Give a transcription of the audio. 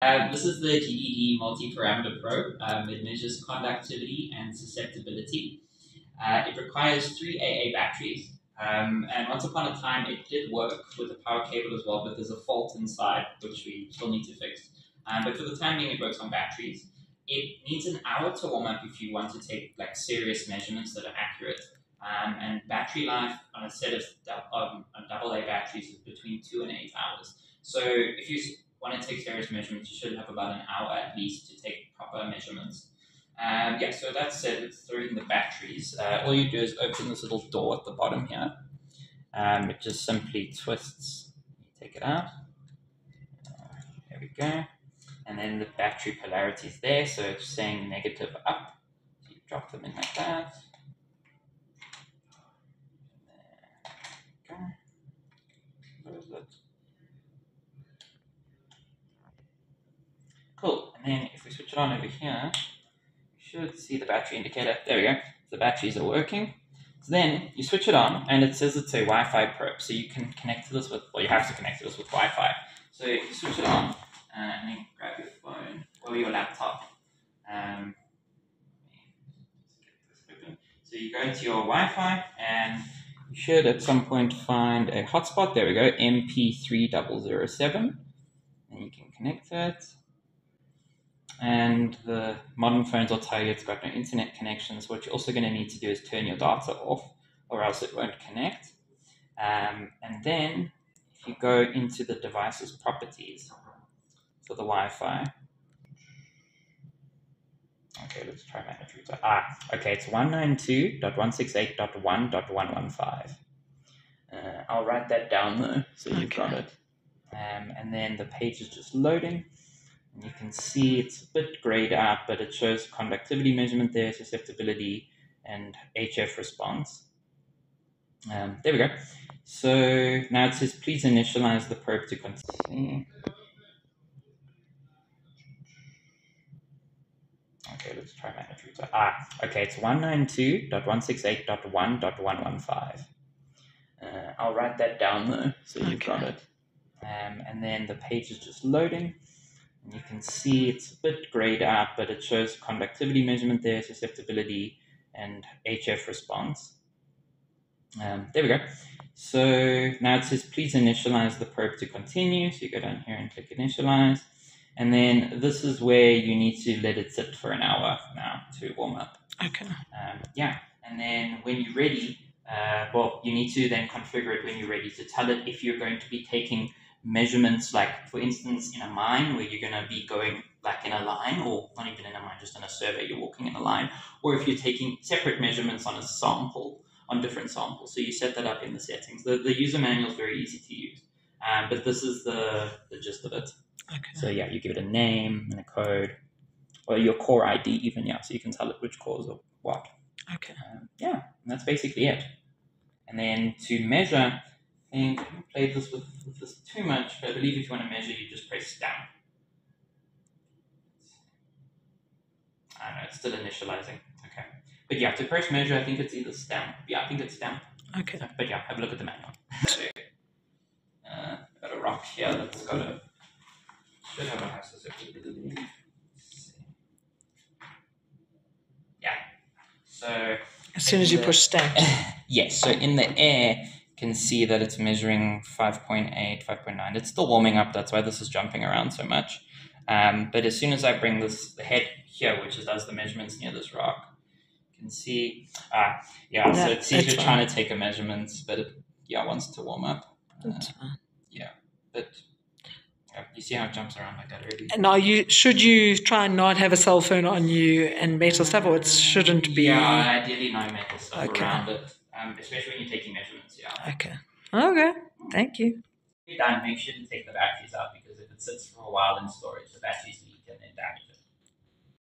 This is the GED multi-parameter probe. It measures conductivity and susceptibility. It requires three AA batteries. And once upon a time, it did work with a power cable as well, but there's a fault inside, which we still need to fix. But for the time being, it works on batteries. It needs an hour to warm up if you want to take like serious measurements that are accurate. And battery life on a set of double A batteries is between 2 and 8 hours. So if you want to take serious measurements, you should have about an hour at least to take proper measurements. Yeah, so that's it. It's throwing the batteries. All you do is open this little door at the bottom here. It just simply twists. You take it out. There we go. And then the battery polarity is there, so it's saying negative up. So you drop them in like that. There we go. Close it. Cool. And then if we switch it on over here, you should see the battery indicator. There we go. The batteries are working. So then you switch it on, and it says it's a Wi-Fi probe. So you can connect to this with, well, you have to connect to this with Wi-Fi. So if you switch it on, and then grab your phone or your laptop. So you go into your Wi-Fi, and you should at some point find a hotspot. There we go, MP3007, and you can connect it. And the modern phones will tell you it's got no internet connections. What you're also going to need to do is turn your data off, or else it won't connect. And then if you go into the device's properties for the Wi-Fi, okay, let's try manage router. Okay, it's 192.168.1.115. I'll write that down though, so you've got it. And then the page is just loading. And you can see it's a bit grayed out, but it shows conductivity measurement there, susceptibility, and HF response. There we go. So now it says, please initialize the probe to continue. Okay, let's try manage router. Okay, it's 192.168.1.115. I'll write that down though, so you've got it. And then the page is just loading. And you can see it's a bit grayed out, but it shows conductivity measurement there, susceptibility, and HF response. There we go. So now it says, please initialize the probe to continue. So you go down here and click initialize. And then this is where you need to let it sit for an hour now to warm up. Okay. Yeah. And then when you're ready, well, you need to then configure it when you're ready to tell it if you're going to be taking measurements, like for instance in a mine where you're going to be going like in a line, or not even in a mine, just in a survey, you're walking in a line, or if you're taking separate measurements on a sample, on different samples. So you set that up in the settings. The user manual is very easy to use, but this is the gist of it. Okay. So yeah, you give it a name and a code, or your core ID even, yeah, so you can tell it which cores or what. Okay. Yeah, and that's basically it. And then to measure, I think I haven't played this with this too much, but I believe if you want to measure, you just press down. I don't know, it's still initializing. Okay. But yeah, to press measure, I think it's either stamp. Yeah, I think it's stamp. Okay. But yeah, have a look at the manual. Got a rock here that's got a, should have a high susceptibility. Yeah. So as soon as you push stamp. Yes, so in the air, you can see that it's measuring 5.8, 5.9. It's still warming up, that's why this is jumping around so much. But as soon as I bring the head here, which does the measurements near this rock, you can see, yeah, so it sees you're trying to take a measurement, but it, yeah, wants to warm up. Yeah, but you see how it jumps around like that already. Now, should you try and not have a cell phone on you and metal stuff, or it shouldn't be? Yeah, ideally no metal stuff around it, especially when you're taking measurements, yeah. Okay. Okay, thank you. Done, make sure to take the batteries out, because if it sits for a while in storage, the batteries leak and then damage it.